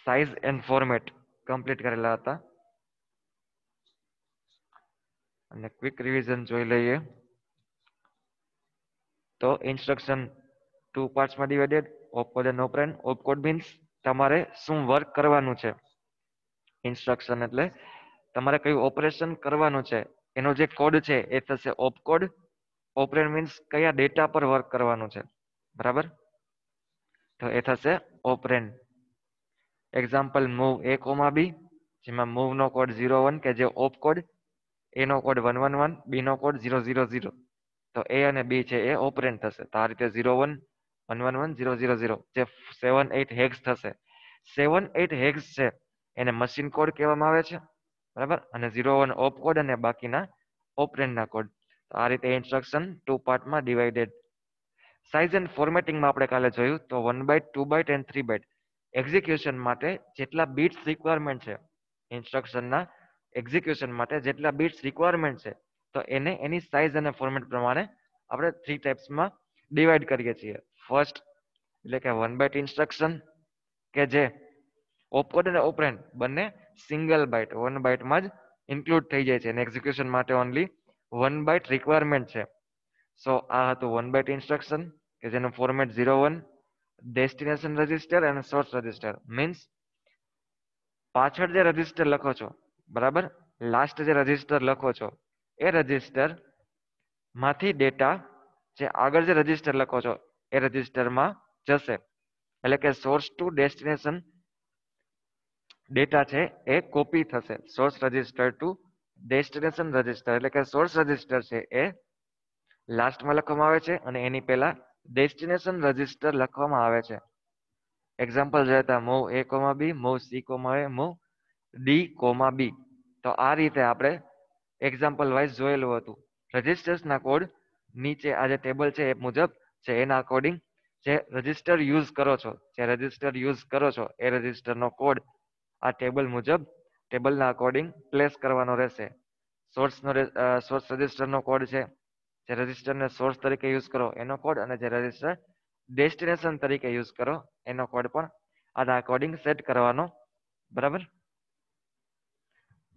Size and format complete કરેલા હતા અને ક્વિક રિવિઝન જોઈ લઈએ તો ઇન્સ્ટ્રક્શન 2 પાર્ટ્સમાં divided. Opcode and operand. Opcode means તમારે શું વર્ક કરવાનું છે. ઇન્સ્ટ્રક્શન એટલે તમારે કયું ઓપરેશન કરવાનું છે એનો જે કોડ છે એ થશે ઓપકોડ. ઓપરેન્ડ મીન્સ કયા ડેટા પર વર્ક કરવાનું છે, બરાબર, તો એ થશે operand. Example move A comma બી, જેમાં મૂવ નો કોડ 01 કે જે ઓપકોડ, એનો કોડ 111, બી નો કોડ 000. તો એ અને બી છે એ ઓપરેન્ડ થશે. તો આ રીતે 01 111 000 જે 7-8 હેક્સ થશે. 7-8 હેક્સ છે એને મશીન કોડ કહેવામાં આવે છે, બરાબર, અને 01 ઓપકોડ અને બાકીના ઓપરેન્ડના કોડ. આ રીતે ઇન્સ્ટ્રક્શન 2 પાર્ટમાં ડિવાઇડેડ. સાઇઝ એન્ડ ફોર્મેટિંગમાં આપણે કાલે જોયું તો 1 byte 2 byte and 3 byte. Execution માટે જેટલા બીટ્સ રિક્વાયરમેન્ટ છે, ઇન્સ્ટ્રક્શનના એક્ઝિક્યુશન માટે જેટલા બીટ્સ રિક્વાયરમેન્ટ છે, તો એને એની સાઇઝ અને ફોર્મેટ પ્રમાણે આપણે 3 ટાઈપ્સમાં ડિવાઈડ કરીએ છીએ. ફર્સ્ટ એટલે કે 1 બાઇટ ઇન્સ્ટ્રક્શન કે જે ઓપકોડ અને ઓપરેન્ડ બંને સિંગલ બાઇટ 1 બાઇટમાં જ ઇન્ક્લુડ થઈ જાય છે અને એક્ઝિક્યુશન માટે ઓનલી 1 બાઇટ રિક્વાયરમેન્ટ છે. સો આ હતું 1 બાઇટ ઇન્સ્ટ્રક્શન કે જેનું ફોર્મેટ 01 ડેસ્ટિનેશન રજિસ્ટર અને સોર્સ રજિસ્ટર. મીન્સ પાછળ જે રજિસ્ટર લખો છો, બરાબર, લાસ્ટ જે રજિસ્ટર લખો છો એ રજિસ્ટર માંથી ડેટા જે આગળ જે રજિસ્ટર લખો છો એ રજિસ્ટરમાં જશે. એટલે કે સોર્સ ટુ ડેસ્ટિનેશન ડેટા છે એ કોપી થશે. Source register to destination register એટલે કે સોર્સ રજિસ્ટર છે એ લાસ્ટમાં લખવામાં આવે છે અને એની પહેલા ડેસ્ટિનેશન રજિસ્ટર લખવામાં આવે છે. એક્ઝામ્પલ જોઈએ તો move A comma B, move C comma A, move D comma B. તો આ રીતે આપણે એક્ઝામ્પલ વાઇઝ જોયેલું હતું. રજિસ્ટર્સના કોડ નીચે આ જે ટેબલ છે એ મુજબ છે, એના અકોર્ડિંગ જે રજિસ્ટર યુઝ કરો છો, જે રજિસ્ટર યુઝ કરો છો એ રજિસ્ટરનો કોડ આ ટેબલ મુજબ ટેબલના અકોર્ડિંગ પ્લેસ કરવાનો રહેશે. સોર્સ રજિસ્ટરનો કોડ છે જે રજિસ્ટરને સોર્સ તરીકે યુઝ કરો એનો કોડ, અને જે રજિસ્ટર ડેસ્ટિનેશન તરીકે યુઝ કરો એનો કોડ પણ આના અકોર્ડિંગ સેટ કરવાનો, બરાબર.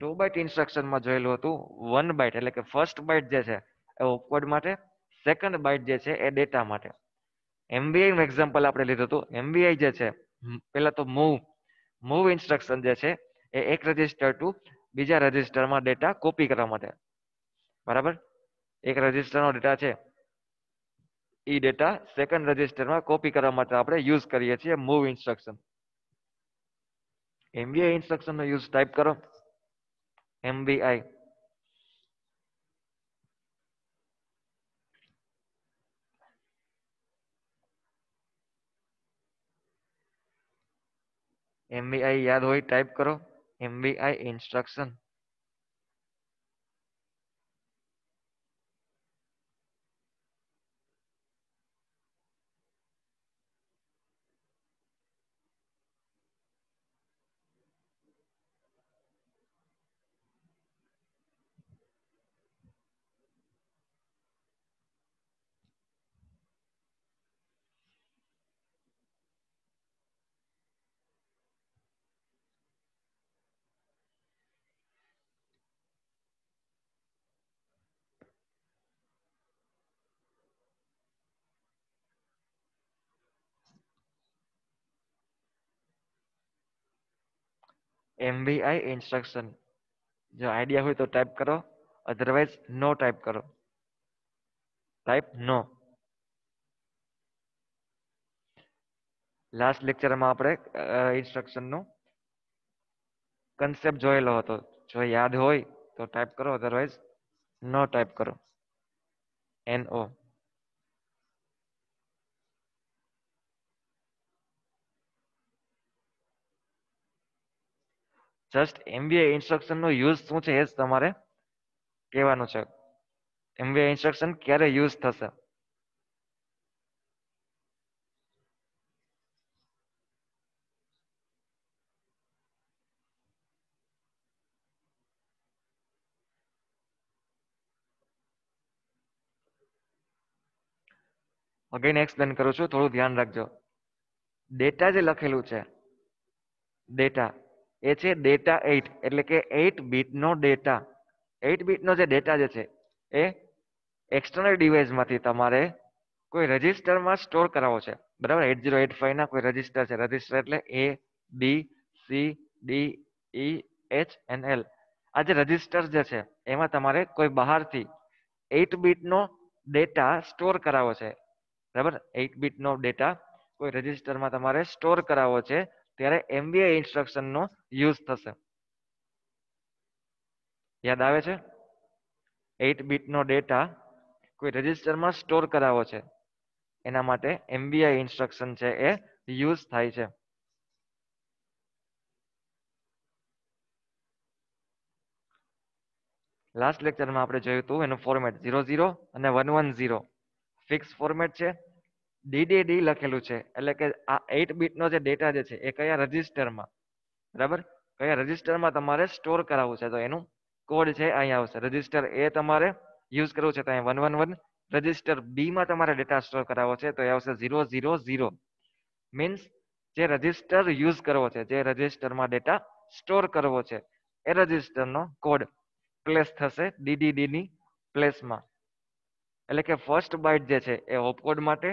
2 બાઇટ ઇન્સ્ટ્રક્શનમાં જોયેલું હતું 1 બાઇટ એટલે કે ફર્સ્ટ બાઇટ જે છે એ ઓપકોડ માટે, સેકન્ડ બાઇટ જે છે એ ડેટા માટે. એમવીઆઈ નું એક્ઝામ્પલ આપણે લીધું હતું. એમવીઆઈ જે છે, પહેલા તો મૂવ ઇન્સ્ટ્રક્શન જે છે એ એક રજિસ્ટર ટુ બીજા રજિસ્ટરમાં ડેટા કોપી કરવા માટે, બરાબર. એક રજિસ્ટરનો ડેટા છે એ ડેટા સેકન્ડ રજિસ્ટરમાં કોપી કરવા માટે આપણે યુઝ કરીએ છીએ મૂવ ઇન્સ્ટ્રક્શન. એમવીઆઈ ઇન્સ્ટ્રક્શનનો યુઝ ટાઈપ કરો. એમવીઆઈ એમવીઆઈ યાદ હોય ટાઈપ કરો. એમવીઆઈ ઇન્સ્ટ્રક્શન. એમવીઆઈ ઇન્સ્ટ્રક્શન જો આઈડિયા હોય તો ટાઈપ કરો, અધરવાઇઝ નો ટાઈપ કરો. ટાઈપ નો. લાસ્ટ લેક્ચરમાં આપણે ઇન્સ્ટ્રક્શનનો કન્સેપ્ટ જોયેલો હતો. જો યાદ હોય તો ટાઈપ કરો, અધરવાઇઝ નો ટાઈપ કરો. NO. જસ્ટ એમવીઆઈ ઇન્સ્ટ્રક્શનનો યુઝ શું છે એ જ તમારે કહેવાનું છે. એમવીઆઈ ઇન્સ્ટ્રક્શન ક્યારે યુઝ થશે. અગેન એક્સપ્લેન કરું છું, થોડું ધ્યાન રાખજો. ડેટા જે લખેલું છે, ડેટા એ છે ડેટા 8 એટલે કે 8 બીટનો ડેટા. 8 બીટનો જે ડેટા જે છે એ એક્સટર્નલ ડિવાઇસમાંથી તમારે કોઈ રજિસ્ટરમાં સ્ટોર કરાવવો છે, બરાબર. 8085 ના કોઈ રજિસ્ટર છે. રજિસ્ટર એટલે ABCDEHNL. આ જે રજિસ્ટર જે છે એમાં તમારે કોઈ બહારથી 8 બીટનો ડેટા સ્ટોર કરાવવો છે, બરાબર. 8 બીટનો ડેટા કોઈ રજિસ્ટરમાં તમારે સ્ટોર કરાવવો છે, ત્યારે MVI ઇન્સ્ટ્રક્શનનો યુઝ થશે. યાદ આવે છે? 8 બીટનો ડેટા કોઈ રજિસ્ટરમાં સ્ટોર કરાવવો છે, એના માટે MVI ઇન્સ્ટ્રક્શન છે એ યુઝ થાય છે. લાસ્ટ લેક્ચરમાં આપણે જોયું હતું એનું ફોર્મેટ 00 અને 110 ફિક્સ ફોર્મેટ છે. DDD લખેલું છે એટલે કે આ 8 બીટનો જે ડેટા જે છે એ કયા રજિસ્ટરમાં, બરાબર, કયા રજિસ્ટરમાં તમારે સ્ટોર કરાવવું છે, તો એનું કોડ છે અહીંયા આવશે. રજિસ્ટર એ તમારે યુઝ કરવું છે તો અહીંયા 111. રજિસ્ટર બી માં તમારે ડેટા સ્ટોર કરાવવો છે તો એ આવશે 000. મીન્સ જે રજિસ્ટર યુઝ કરવો છે, જે રજિસ્ટરમાં ડેટા સ્ટોર કરવો છે, એ રજિસ્ટરનો કોડ પ્લેસ થશે DDD ની પ્લેસમાં. એટલે કે ફર્સ્ટ બાઇટ જે છે એ ઓપકોડ માટે,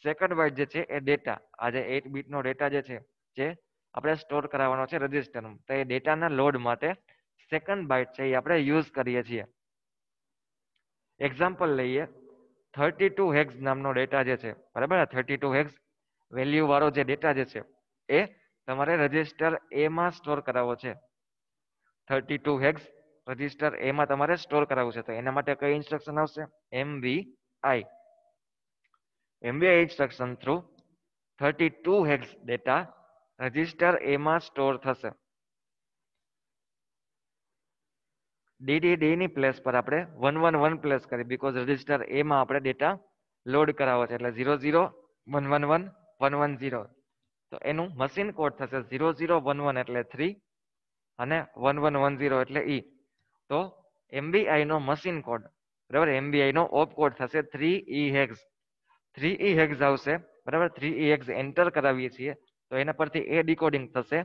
સેકન્ડ બાઇટ જે છે એ ડેટા, આ જે 8 બીટનો ડેટા જે છે જે આપણે સ્ટોર કરાવવાનો છે રજિસ્ટરમાં, તો એ ડેટાના લોડ માટે સેકન્ડ બાઇટ છે એ આપણે યુઝ કરીએ છીએ. એક્ઝામ્પલ લઈએ, 32 હેક્સ નામનો ડેટા જે છે, બરાબર. 32 હેક્સ વેલ્યુ વાળો જે ડેટા જે છે એ તમારે રજિસ્ટર એ માં સ્ટોર કરાવવો છે. 32 હેક્સ રજિસ્ટર એ માં તમારે સ્ટોર કરાવવું છે, તો એના માટે કઈ ઇન્સ્ટ્રક્શન આવશે? MVI. Instruction through 32 hex data register A માં સ્ટોર થશે. DDD ની પ્લેસ પર આપણે 111 પ્લેસ કરી, બીકોઝ રજિસ્ટર એ માં આપણે ડેટા લોડ કરાવવો છે, એટલે 00 111 110. તો એનું મશીન કોડ થશે 0011 એટલે 3 અને 1110 એટલે E. તો MVI નો મશીન કોડ, બરાબર, MVI નો ઓપ કોડ થશે 3E હેક્સ. 3E હેક્સ આવશે, બરાબર. 3E હેક્સ એન્ટર કરાવીએ છીએ તો એના પરથી એ ડીકોડિંગ થશે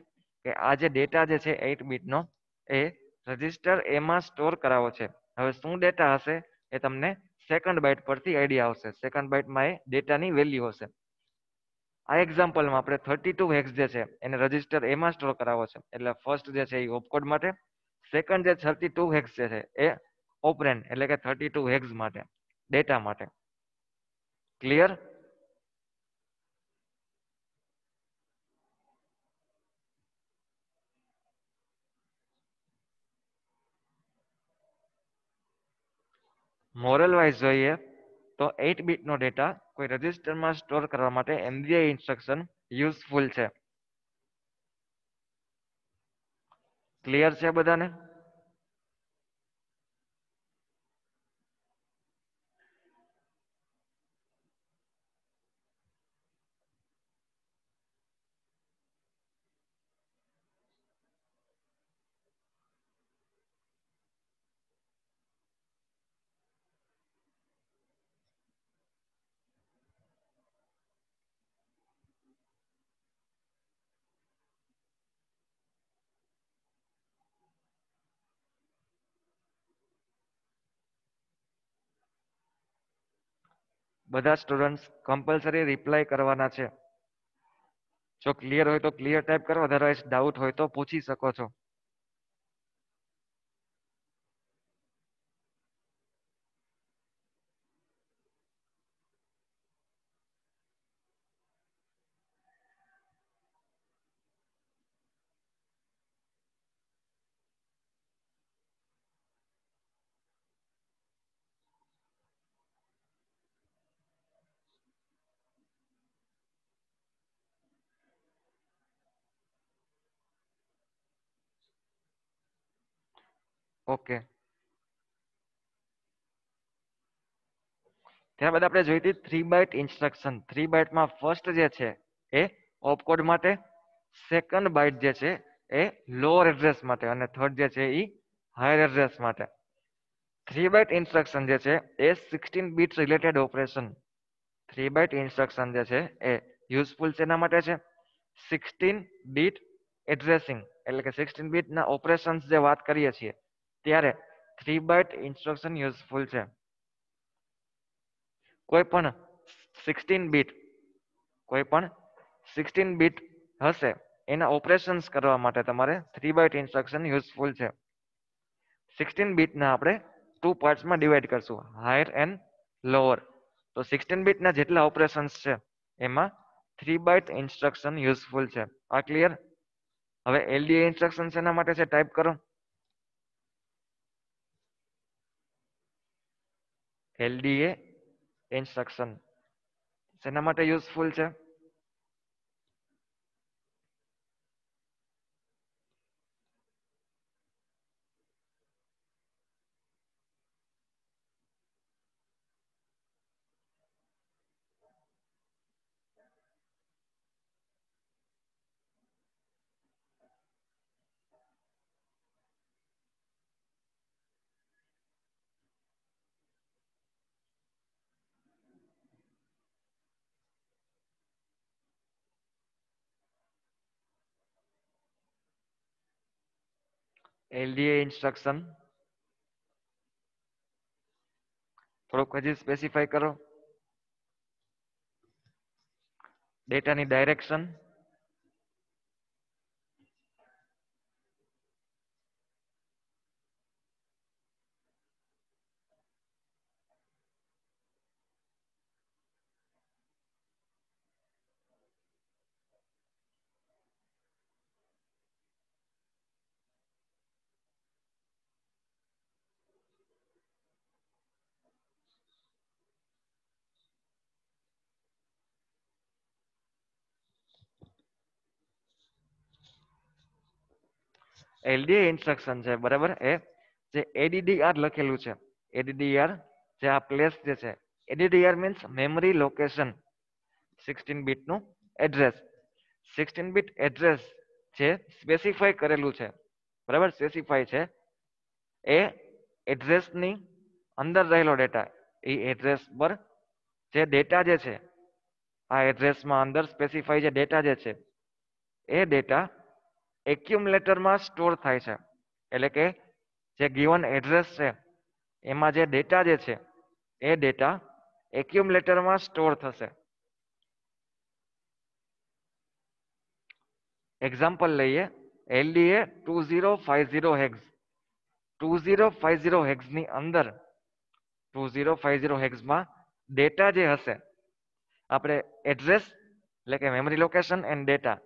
કે આ જે ડેટા જે છે 8 બીટનો એ રજિસ્ટર એમાં સ્ટોર કરાવો છે. હવે શું ડેટા હશે એ તમને સેકન્ડ બાઇટ પરથી આઈડિયા આવશે. સેકન્ડ બાઇટમાં એ ડેટાની વેલ્યુ હશે. આ એક્ઝામ્પલમાં આપણે 32 હેક્સ જે છે એને રજિસ્ટર એમાં સ્ટોર કરાવો છે, એટલે ફર્સ્ટ જે છે એ ઓપકોડ માટે, સેકન્ડ જે 32 હેક્સ જે છે એ ઓપરેન્ડ એટલે કે 32 હેક્સ માટે, ડેટા માટે. ક્લિયર? મોરલ વાઇઝ જોઈએ તો 8 બીટનો ડેટા કોઈ રજિસ્ટરમાં સ્ટોર કરવા માટે MVI ઇન્સ્ટ્રક્શન યુઝફુલ છે. ક્લિયર છે બધાને? બધા સ્ટુડન્ટ્સ કમ્પલસરી રિપ્લાય કરવાના છે. જો ક્લિયર હોય તો ક્લિયર ટાઈપ કરો, અધરવાઇઝ ડાઉટ હોય તો પૂછી શકો છો. ઓકે, ત્યારબાદ આપણે જોઈ હતી 3 બાઇટ ઇન્સ્ટ્રક્શન. 3 બાઇટમાં ફર્સ્ટ જે છે એ ઓપકોડ માટે, સેકન્ડ બાઇટ જે છે એ લોઅર એડ્રેસ માટે અને થર્ડ જે છે એ હાયર એડ્રેસ માટે. 3 બાઇટ ઇન્સ્ટ્રક્શન જે છે એ 16 bit related operation. 3 byte instruction જે છે એ યુઝફુલ શેના માટે છે? 16 બીટ એડ્રેસિંગ એટલે કે 16 બીટના ઓપરેશન્સ જે વાત કરીએ છીએ ત્યારે 3 બાઇટ ઇન્સ્ટ્રક્શન યુઝફુલ છે. કોઈ પણ 16 બીટ કોઈ પણ 16 બીટ હશે એના ઓપરેશન્સ કરવા માટે તમારે 3 બાઇટ ઇન્સ્ટ્રક્શન યુઝફુલ છે. 16 બીટના આપણે 2 પાર્ટ્સમાં ડિવાઈડ કરશું, હાયર એન્ડ લોઅર. તો 16 બીટના જેટલા ઓપરેશન્સ છે એમાં 3 બાઇટ ઇન્સ્ટ્રક્શન યુઝફુલ છે. આ ક્લિયર? હવે એલડીએ ઇન્સ્ટ્રક્શન શેના માટે છે ટાઈપ કરો. એલડીએ ઇન્સ્ટ્રક્શન શેના માટે યુઝફુલ છે? એલડીએ ઇન્સ્ટ્રક્શન થોડુંક હજી સ્પેસિફાઈ કરો. ડેટાની ડાયરેક્શન, એલડીએ ઇન્સ્ટ્રક્શન છે બરાબર, એ જે એડીડીઆર લખેલું છે, એડીડીઆર જે આ પ્લેસ જે છે, એડીડીઆર મીન્સ મેમરી લોકેશન 16 બીટનું એડ્રેસ. 16 બીટ એડ્રેસ જે સ્પેસિફાઈ કરેલું છે બરાબર, સ્પેસિફાઈ છે એ એડ્રેસની અંદર રહેલો ડેટા, એ એડ્રેસ પર જે ડેટા જે છે આ એડ્રેસમાં અંદર સ્પેસિફાઈ જે ડેટા જે છે એ ડેટા એક્યુમ્યુલેટરમાં સ્ટોર થાય છે. એટલે કે જે ગિવન એડ્રેસ છે એમાં જે ડેટા જે છે એ ડેટા એક્યુમ્યુલેટરમાં સ્ટોર થશે. એક્ઝામ્પલ લઈએ, એલડીએ 2050 હેક્સ. 2050 હેક્સની અંદર 2050 હેક્સમાં ડેટા જે હશે, આપણે એડ્રેસ એટલે કે મેમરી લોકેશન એન્ડ ડેટા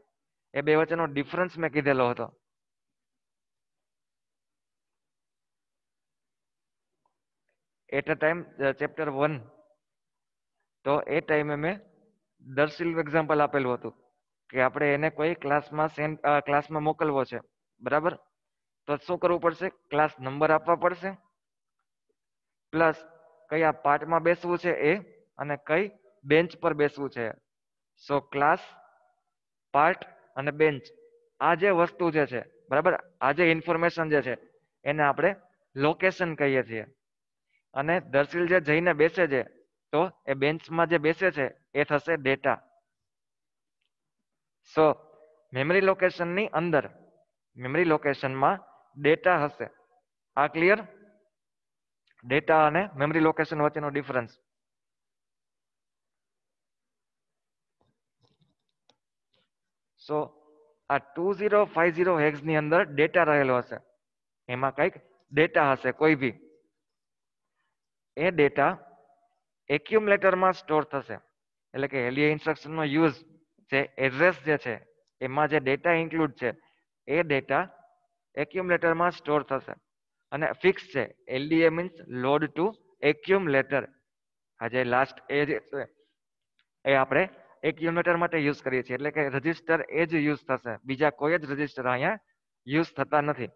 એ બે વચ્ચેનો ડિફરન્સ મેં કીધેલો હતો. એટ અ ટાઈમ ચેપ્ટર 1, તો એ ટાઈમે મેં દર્શિલનું એક્ઝામ્પલ આપેલું હતું કે આપણે એને કોઈ ક્લાસમાં મોકલવો છે બરાબર, તો શું કરવું પડશે? ક્લાસ નંબર આપવા પડશે, પ્લસ કયા પાર્ટમાં બેસવું છે એ, અને કઈ બેન્ચ પર બેસવું છે. સો ક્લાસ, પાર્ટ અને બેન્ચ, આ જે વસ્તુ જે છે બરાબર, આ જે ઇન્ફોર્મેશન જે છે એને આપણે લોકેશન કહીએ છીએ. અને દર્શિલ જે જઈને બેસે છે તો એ બેન્ચમાં જે બેસે છે એ થશે ડેટા. સો મેમરી લોકેશનની અંદર મેમરી લોકેશનમાં ડેટા હશે. આ ક્લિયર? ડેટા અને મેમરી લોકેશન વચ્ચેનો ડિફરન્સ. સો આ 2050 હેક્સ ની અંદર ડેટા રહેલો હશે, એમાં કંઈક ડેટા હશે કોઈ બી, એ ડેટા એક્યુમ્યુલેટરમાં સ્ટોર થશે. એટલે કે એલડીએ ઇન્સ્ટ્રક્શનનો યુઝ જે એડ્રેસ જે છે એમાં જે ડેટા ઇન્ક્લુડ છે એ ડેટા એક્યુમ્યુલેટરમાં સ્ટોર થશે અને ફિક્સ છે. એલડીએ મીન્સ લોડ ટુ એક્યુમ્યુલેટર. આ જે લાસ્ટ એ જે છે એ આપણે એક્યુમ્યુલેટર માટે યુઝ કરીએ છીએ, એટલે કે રજિસ્ટર એ જ યુઝ થશે, બીજા કોઈ જ રજિસ્ટર અહીંયા યુઝ થતા નથી.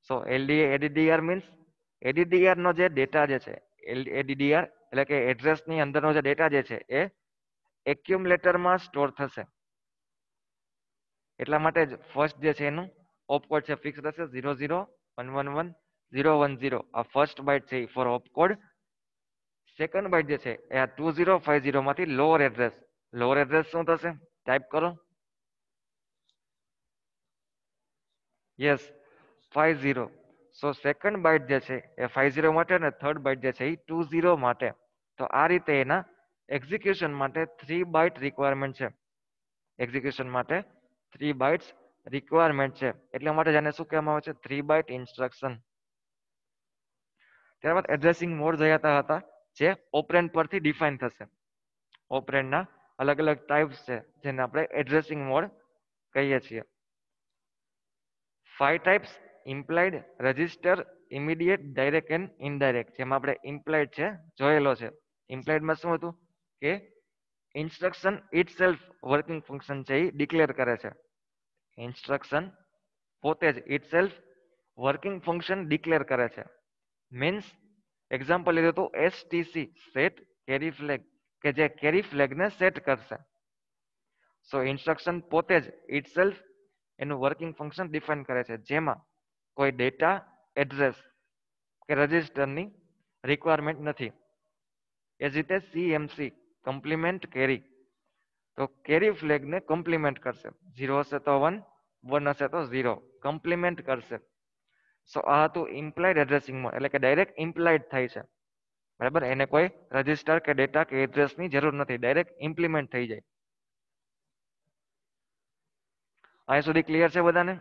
સો એલડીએ એડીડીઆર મીન્સ એડીડીઆર નો જે ડેટા જે છે, એડીડીઆર એટલે કે એડ્રેસ ની અંદરનો જે ડેટા જે છે એ એક્યુમ્યુલેટરમાં સ્ટોર થશે. એટલા માટે જ ફર્સ્ટ જે છે એનું ઓપકોડ છે ફિક્સ થશે 00111010. આ ફર્સ્ટ બાઇટ છે ફોર ઓપકોડ. સેકન્ડ બાઇટ જે છે એ આ 2050 માંથી લોઅર એડ્રેસ. લોઅર એડ્રેસ શું થશે? ટાઈપ કરો. યસ 50. સો સેકન્ડ બાઇટ જે છે એ 50 માટે અને થર્ડ બાઇટ જે છે એ 20 માટે. તો આ રીતે એના એક્ઝિક્યુશન માટે 3 બાઇટ રિક્વાયરમેન્ટ છે. એક્ઝિક્યુશન માટે 3 બાઇટ્સ રિક્વાયરમેન્ટ છે. એટલા માટે જેને શું કહેવામાં આવે છે 3 બાઇટ ઇન્સ્ટ્રક્શન. ત્યારબાદ એડ્રેસિંગ મોડ જોયા હતા જે ઓપરેન્ડ પરથી ડિફાઇન થશે. ઓપરેન્ડના અલગ અલગ ટાઈપ્સ છે જેને આપણે એડ્રેસિંગ મોડ કહીએ છીએ. 5 types: implied, register, immediate, direct and indirect. જેમાં આપણે ઇમ્પ્લાઇડ છે જોયેલો છે. ઇમ્પ્લાઇડમાં શું હતું કે instruction it self working function છે એ ડિક્લેર કરે છે. ઇન્સ્ટ્રક્શન પોતે જ it self working function declare કરે છે. મીન્સ એક્ઝામ્પલ લીધું તો STC સેટ કેરી ફ્લેગ કે જે કેરી ફ્લેગને સેટ કરશે. સો ઇન્સ્ટ્રક્શન પોતે જ ઇટ સેલ્ફ એનું વર્કિંગ ફંક્શન ડિફાઇન કરે છે જેમાં કોઈ ડેટા, એડ્રેસ કે રજિસ્ટરની રિક્વાયરમેન્ટ નથી. એ જ રીતે CMC કમ્પ્લિમેન્ટ કેરી, તો કેરી ફ્લેગને કમ્પ્લિમેન્ટ કરશે. 0 હશે તો 1, 1 હશે તો 0 કમ્પ્લિમેન્ટ કરશે. સો આ હતું ઇમ્પ્લાઇડ એડ્રેસિંગ મોડ, એટલે કે ડાયરેક્ટ ઇમ્પ્લાઇડ થાય છે. બરાબર, એને કોઈ રજિસ્ટર કે ડેટા કે એડ્રેસની જરૂર નથી, ડાયરેક્ટ ઇમ્પ્લિમેન્ટ થઈ જાય. અહીંયા સુધી ક્લિયર છે બધાને?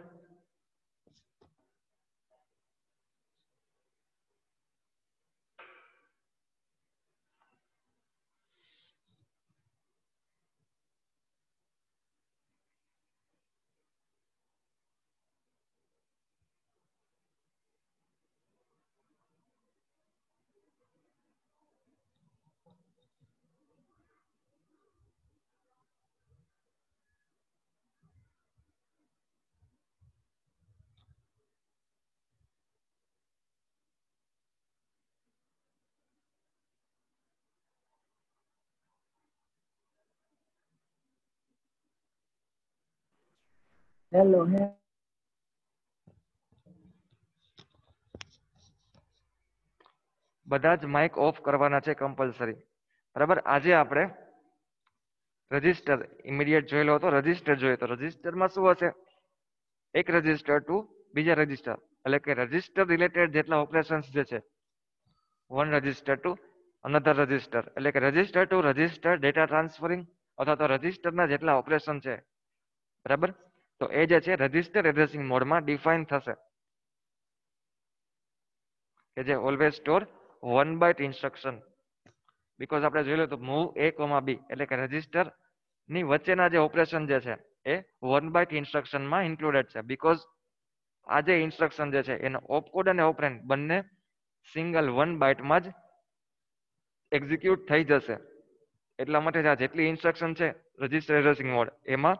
હેલો. બધા જ માઇક ઓફ કરવાના છે કમ્પલસરી. બરાબર, આજે આપણે રજિસ્ટર ઇમિડિયેટ જોયેલો હતો, રજિસ્ટર જોયો તો રજિસ્ટરમાં શું હશે? એક રજિસ્ટર ટુ બીજા રજિસ્ટર, એટલે કે રજિસ્ટર રિલેટેડ જેટલા ઓપરેશન્સ જે છે, one register to another register, એટલે કે register to register data transferring અથવા તો રજિસ્ટરના જેટલા ઓપરેશન છે, બરાબર, તો એ જે છે રજિસ્ટર એડ્રેસિંગ મોડમાં ડિફાઇન થશે. કે જે always store one byte instruction. Because આપણે જોઈ લો તો મૂવ A, B એટલે કે રજિસ્ટર ની વચ્ચેના જે ઓપરેશન જે છે એ વન બાઇટ ઇન્સ્ટ્રક્શનમાં ઇન્ક્લુડેડ છે. બીકોઝ આ જે ઇન્સ્ટ્રક્શન જે છે એનો ઓપકોડ અને ઓપરેન્ડ બંને સિંગલ વન બાઇટમાં જ એક્ઝિક્યુટ થઈ જશે. એટલા માટે આ જેટલી ઇન્સ્ટ્રક્શન છે રજિસ્ટર એડ્રેસિંગ મોડ એમાં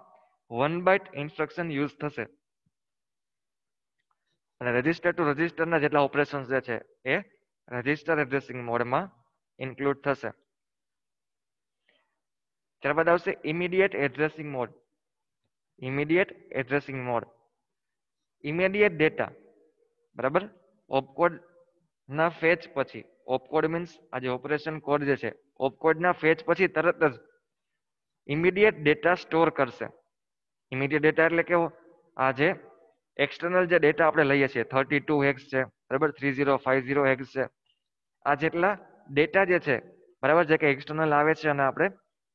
વન બાઇટ ઇન્સ્ટ્રક્શન યુઝ થશે. અને રજિસ્ટર ટુ રજિસ્ટરના જેટલા ઓપરેશન જે છે એ રજિસ્ટર એડ્રેસિંગ મોડમાં ઇન્ક્લુડ થશે. ત્યારબાદ આવશે immediate addressing mode. Immediate addressing mode, immediate data, બરાબર, ઓપકોડ ના ફેચ પછી, ઓપકોડ મીન્સ આ જે ઓપરેશન કોડ જે છે, ઓપકોડ ના ફેચ પછી તરત જ ઇમિડિયેટ ડેટા સ્ટોર કરશે. ઇમિડિયેટ ડેટા એટલે કેવો? આ જે એક્સટર્નલ જે ડેટા આપણે લઈએ છીએ 32 હેક્સ છે, બરાબર, 3050 હેક્સ છે, આ જેટલા ડેટા જે છે, બરાબર, જે કે એક્સટર્નલ આવે છે અને આપણે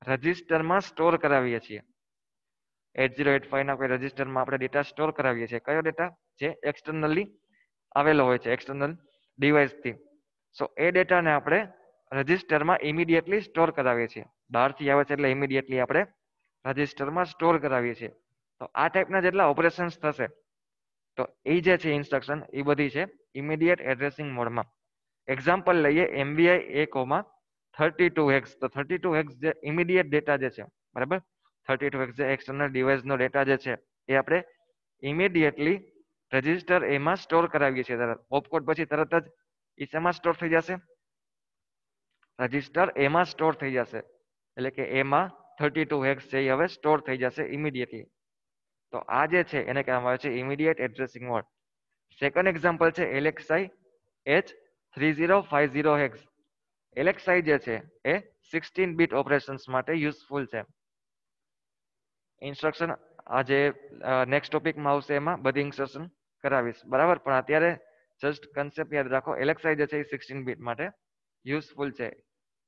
રજિસ્ટરમાં સ્ટોર કરાવીએ છીએ. 8085 ના કોઈ રજિસ્ટરમાં આપણે ડેટા સ્ટોર કરાવીએ છીએ. કયો ડેટા? જે એક્સટર્નલી આવેલો હોય છે એક્સટર્નલ ડિવાઇસથી. સો એ ડેટાને આપણે રજિસ્ટરમાં ઇમિડિયેટલી સ્ટોર કરાવીએ છીએ. બહારથી આવે છે એટલે ઇમિડિયેટલી આપણે રજિસ્ટરમાં સ્ટોર કરાવીએ છીએ. તો આ ટાઈપના જેટલા ઓપરેશન્સ થશે, તો એ જે છે ઇન્સ્ટ્રક્શન એ બધી છે ઇમિડિયેટ એડ્રેસિંગ મોડમાં. એક્ઝામ્પલ લઈએ MVI A,32 હેક્સ. તો 32 હેક્સ જે ઇમિડિયેટ ડેટા જે છે, બરાબર, 32 હેક્સ જે એક્સટર્નલ ડિવાઇસનો ડેટા જે છે એ આપણે ઇમિડિયેટલી રજિસ્ટર એમાં સ્ટોર કરાવીએ છીએ. ઓપકોડ પછી તરત જ એ શેમાં સ્ટોર થઈ જશે? રજિસ્ટર એમાં સ્ટોર થઈ જશે. એટલે કે એમાં 32 હેક્સ છે એ હવે સ્ટોર થઈ જશે ઇમિડિયેટલી. તો આ જે છે એને કહેવામાં આવે છે immediate addressing mode. Second example છે LXI H3050 હેક્સ. LXI જે છે એ 16 બીટ ઓપરેશન્સ માટે યુઝફુલ છે. ઇન્સ્ટ્રક્શન આ જે નેક્સ્ટ ટોપિકમાં આવશે એમાં બધી ઇન્સ્ટ્રક્શન કરાવીશ, બરાબર. પણ અત્યારે જસ્ટ કન્સેપ્ટ યાદ રાખો. LXI જે છે એ 16 બીટ માટે યુઝફુલ છે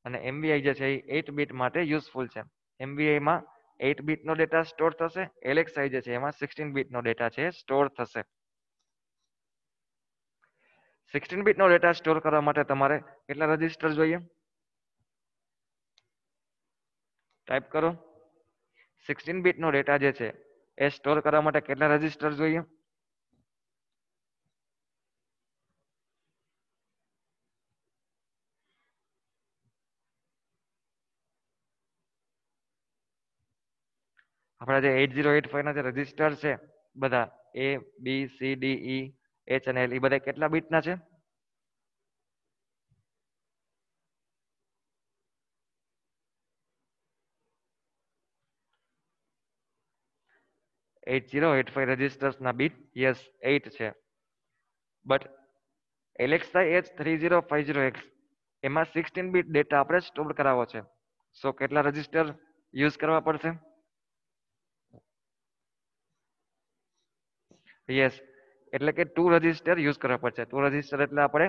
અને MVI જે છે એ 8 બીટ માટે યુઝફુલ છે. MVI માં 8 બીટ નો ડેટા સ્ટોર થશે, LXI જે છે એમાં 16 બીટ નો ડેટા છે સ્ટોર થશે. 16 બીટ નો ડેટા સ્ટોર કરવા માટે તમારે કેટલા રજિસ્ટર જોઈએ? ટાઈપ કરો. 16 બીટ નો ડેટા જે છે એ સ્ટોર કરવા માટે કેટલા રજિસ્ટર જોઈએ? આપણા જે 8085 ના જે રજિસ્ટર છે બધા A B C D E H અને L એ બધા કેટલા બીટના છે? 8085 રજિસ્ટર્સ ના બીટ યસ 8 છે. બટ LXI H3050X એમાં 16 બીટ ડેટા આપણે સ્ટોર કરાવવો છે. સો કેટલા રજિસ્ટર યુઝ કરવા પડશે? યસ, એટલે કે 2 રજિસ્ટર યુઝ કરવા પડશે. 2 રજિસ્ટર એટલે આપણે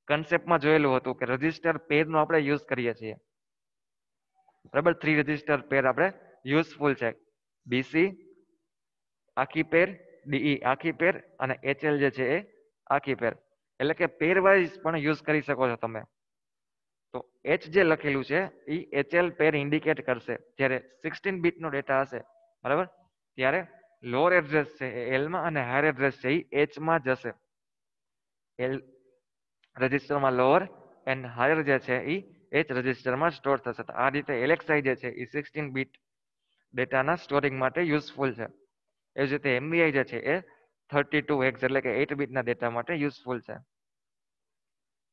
કન્સેપ્ટમાં જોયેલું હતું કે રજિસ્ટર પેરનો આપણે યુઝ કરીએ છીએ, બરાબર. 3 રજિસ્ટર પેર આપણે યુઝફુલ છે. BC આખી પેર, DE આખી પેર અને HL જે છે એ આખી પેર, એટલે કે પેર વાઇઝ પણ યુઝ કરી શકો છો તમે. તો H જે લખેલું છે એ HL પેર ઇન્ડિકેટ કરશે. જ્યારે 16 બીટ નો ડેટા હશે, બરાબર, ત્યારે લોઅર એડ્રેસ છે એ L માં અને હાયર એડ્રેસ છે એ H માં જશે. L રજિસ્ટરમાં લોઅર એન્ડ હાયર જે છે એ H રજિસ્ટરમાં સ્ટોર થશે. આ રીતે LXI જે છે એ 16 બીટ ડેટાના સ્ટોરિંગ માટે યુઝફુલ છે. એ જ રીતે MVI જે છે એ 32X એટલે કે 8 બીટના ડેટા માટે યુઝફુલ છે.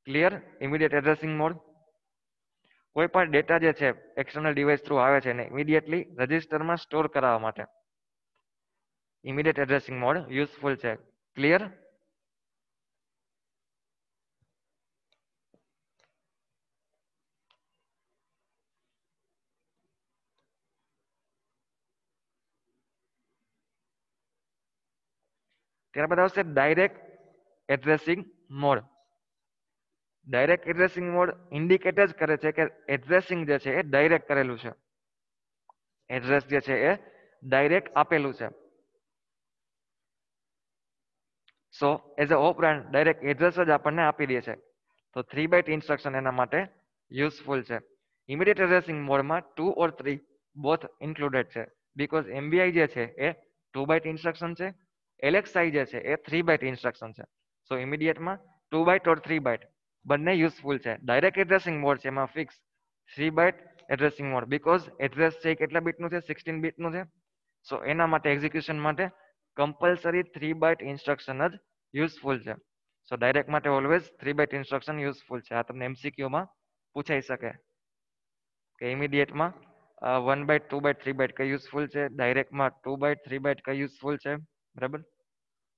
ક્લિયર? Immediate addressing mode. કોઈ પણ ડેટા જે છે એક્સટર્નલ ડિવાઇસ થ્રુ આવે છે ને ઇમિડિયેટલી રજિસ્ટરમાં સ્ટોર કરાવવા માટે ઇમિડિયેટ એડ્રેસિંગ મોડ યુઝફુલ છે. ક્લિયર? ત્યારબાદ આવશે direct addressing mode. Direct addressing mode indicate જ કરે છે કે એડ્રેસિંગ જે છે એ ડાયરેક્ટ કરેલું છે. એડ્રેસ જે છે એ ડાયરેક્ટ આપેલું છે. સો as a operand direct address જ આપણને આપી દે છે. તો 3 બાઇટ ઇન્સ્ટ્રક્શન એના માટે યુઝફુલ છે. ઇમિડિયેટ એડ્રેસિંગ મોડમાં 2 ઓર 3 બોથ ઇન્ક્લુડેડ છે. બીકોઝ MVI જે છે એ 2 બાઇટ ઇન્સ્ટ્રક્શન છે, LXI જે છે એ 3 બાઇટ ઇન્સ્ટ્રક્શન છે. સો ઇમિડિયેટમાં 2 બાઇટ ઓર 3 બાઇટ બંને યુઝફુલ છે. ડાયરેક્ટ એડ્રેસિંગ મોડ છે એમાં fix 3 byte addressing mode, because address છે કેટલા બીટનું છે? 16 બીટનું છે. સો એના માટે એક્ઝિક્યુશન માટે કમ્પલસરી 3 બાઇટ ઇન્સ્ટ્રક્શન જ યુઝફુલ છે. સો ડાયરેક્ટ માટે ઓલવેઝ 3 બાઇટ ઇન્સ્ટ્રક્શન યુઝફુલ છે. આ તમને MCQ માં પૂછાઈ શકે કે ઇમિડિયેટમાં 1 બાઇટ 2 બાઇટ 3 બાઇટ કઈ યુઝફુલ છે, ડાયરેક્ટમાં 2 બાઇટ 3 બાઇટ કઈ યુઝફુલ છે, બરાબર.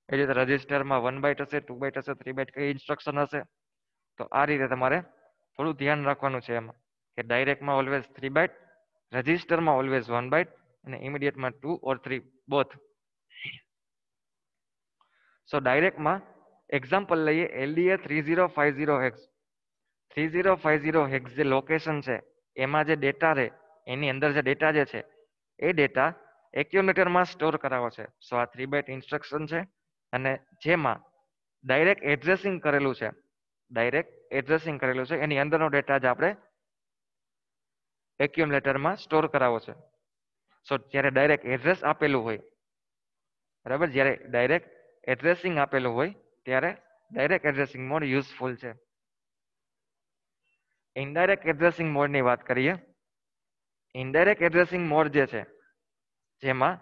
એ રીતે રજિસ્ટરમાં 1 બાઇટ હશે, 2 બાઇટ હશે, 3 બાઇટ કઈ ઇન્સ્ટ્રક્શન હશે. તો આ રીતે તમારે થોડું ધ્યાન રાખવાનું છે એમાં કે ડાયરેક્ટમાં ઓલવેઝ 3 બાઇટ, રજિસ્ટરમાં ઓલવેઝ 1 બાઇટ અને ઇમિડિયેટમાં 2 ઓર 3 બોથ. સો ડાયરેક્ટમાં એક્ઝામ્પલ લઈએ LDA 3050X. 3050X જે લોકેશન છે એમાં જે ડેટા રહે એની અંદર જે ડેટા જે છે એ ડેટા એક્યુમ્યુલેટરમાં સ્ટોર કરાવો છે. સો આ 3 બાઇટ ઇન્સ્ટ્રક્શન છે અને જેમાં ડાયરેક્ટ એડ્રેસિંગ કરેલું છે, એની અંદરનો ડેટા જ આપણે એક્યુમ્યુલેટરમાં સ્ટોર કરાવો છે. સો જ્યારે ડાયરેક્ટ એડ્રેસ આપેલું હોય, બરાબર, જ્યારે ડાયરેક્ટ એડ્રેસિંગ આપેલું હોય ત્યારે ડાયરેક્ટ એડ્રેસિંગ મોડ યુઝફુલ છે. ઇનડાયરેક્ટ એડ્રેસિંગ મોડની વાત કરીએ. ઇનડાયરેક્ટ એડ્રેસિંગ મોડ જે છે જેમાં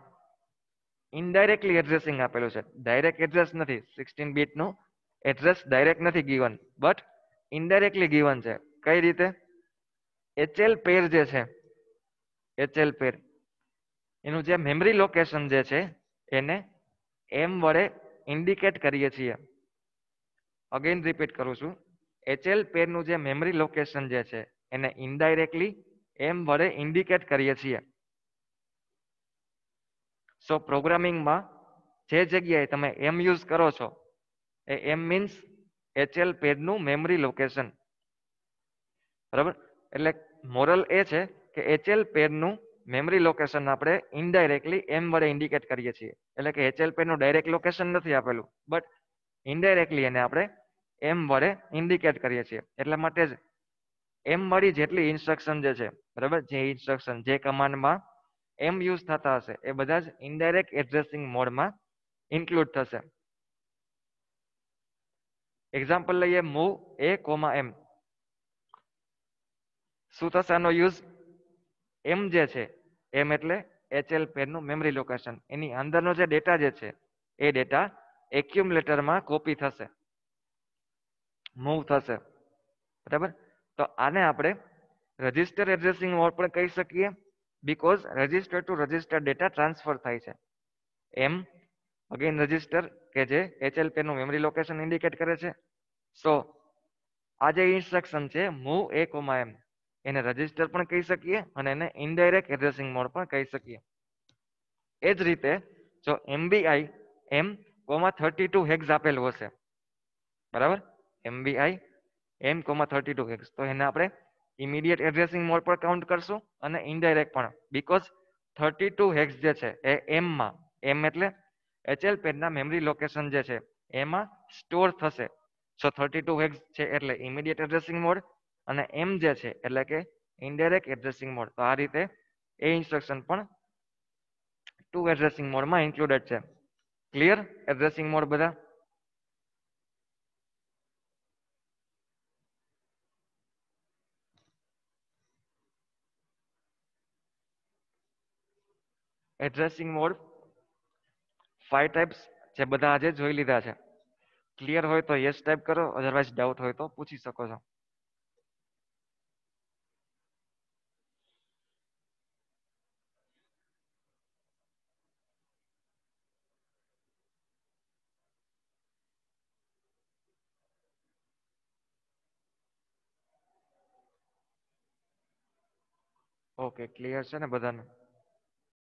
ઇનડાયરેક્ટલી એડ્રેસિંગ આપેલું છે, ડાયરેક્ટ એડ્રેસ નથી. 16 બીટનું એડ્રેસ ડાયરેક્ટ નથી ગીવન, બટ ઇનડાયરેક્ટલી ગીવન છે. કઈ રીતે? HL પેર જે છે, HL પેર એનું જે મેમરી લોકેશન જે છે એને M વડે ઇન્ડિકેટ કરીએ છીએ. અગેન રિપીટ કરું છું. HL પેરનું જે મેમરી લોકેશન જે છે એને ઇનડાયરેક્ટલી M વડે ઇન્ડિકેટ કરીએ છીએ. સો પ્રોગ્રામિંગમાં જે જગ્યાએ તમે એમ યુઝ કરો છો એ એમ મીન્સ HL પેજનું મેમરી લોકેશન. બરાબર, એટલે મોરલ એ છે કે HL પેજનું મેમરી લોકેશન આપણે ઇનડાયરેક્ટલી એમ વડે ઇન્ડિકેટ કરીએ છીએ. એટલે કે HL પેજનું ડાયરેક્ટ લોકેશન નથી આપેલું, બટ ઇનડાયરેક્ટલી એને આપણે એમ વડે ઇન્ડિકેટ કરીએ છીએ. એટલા માટે જ એમ વાળી જેટલી ઇન્સ્ટ્રક્શન જે છે, બરાબર, જે ઇન્સ્ટ્રક્શન જે કમાન્ડમાં એમ યુઝ થતા હશે એ બધા જ ઇનડાયરેક્ટ એડ્રેસિંગ મોડમાં ઇન્ક્લુડ થશે. એક્ઝામ્પલ લઈએ, મૂવ A, M. શું થશે આનો યુઝ? એમ જે છે, એમ એટલે HL પેનનું મેમરી લોકેશન, એની અંદરનો જે ડેટા જે છે એ ડેટા એક્યુમ્યુલેટરમાં કોપી થશે, મૂવ થશે. બરાબર, તો આને આપણે રજિસ્ટર એડ્રેસિંગ મોડ પણ કહી શકીએ, because register to register data transfer થાય છે. એમ અગેન રજિસ્ટર કે જે HL પેનનું મેમરી લોકેશન ઇન્ડિકેટ કરે છે. સો આ જે ઇન્સ્ટ્રક્શન છે મૂવ A, M, એને રજિસ્ટર પણ કહી શકીએ અને એને ઇનડાયરેક્ટ એડ્રેસિંગ મોડ પણ કહી શકીએ. એ જ રીતે જો MBI M,32 હેક્સ આપેલું હશે, બરાબર, MBI M,32 હેક્સ, તો એને આપણે ઇમિડિયેટ એડ્રેસિંગ મોડ પર કાઉન્ટ કરશું અને ઇનડાયરેક્ટ પણ, બીકોઝ 32 હેક્સ જે છે એ એમમાં, એમ એટલે HL પેજના મેમરી લોકેશન જે છે એમાં સ્ટોર થશે. સો 32 હેક્સ છે એટલે ઇમિડિયેટ એડ્રેસિંગ મોડ, અને એમ જે છે એટલે કે ઇનડાયરેક્ટ એડ્રેસિંગ મોડ. તો આ રીતે એ ઇન્સ્ટ્રક્શન પણ ટુ એડ્રેસિંગ મોડમાં ઇન્ક્લુડેડ છે. ક્લિયર એડ્રેસિંગ મોડ બધા? એડ્રેસિંગ મોડ 5 ટાઈપ્સ જે બધા આજે જોઈ લીધા છે. ક્લિયર હોય તો યસ ટાઈપ કરો, અધરવાઇઝ ડાઉટ હોય તો પૂછી શકો છો. ઓકે, ક્લિયર છે ને બધાને?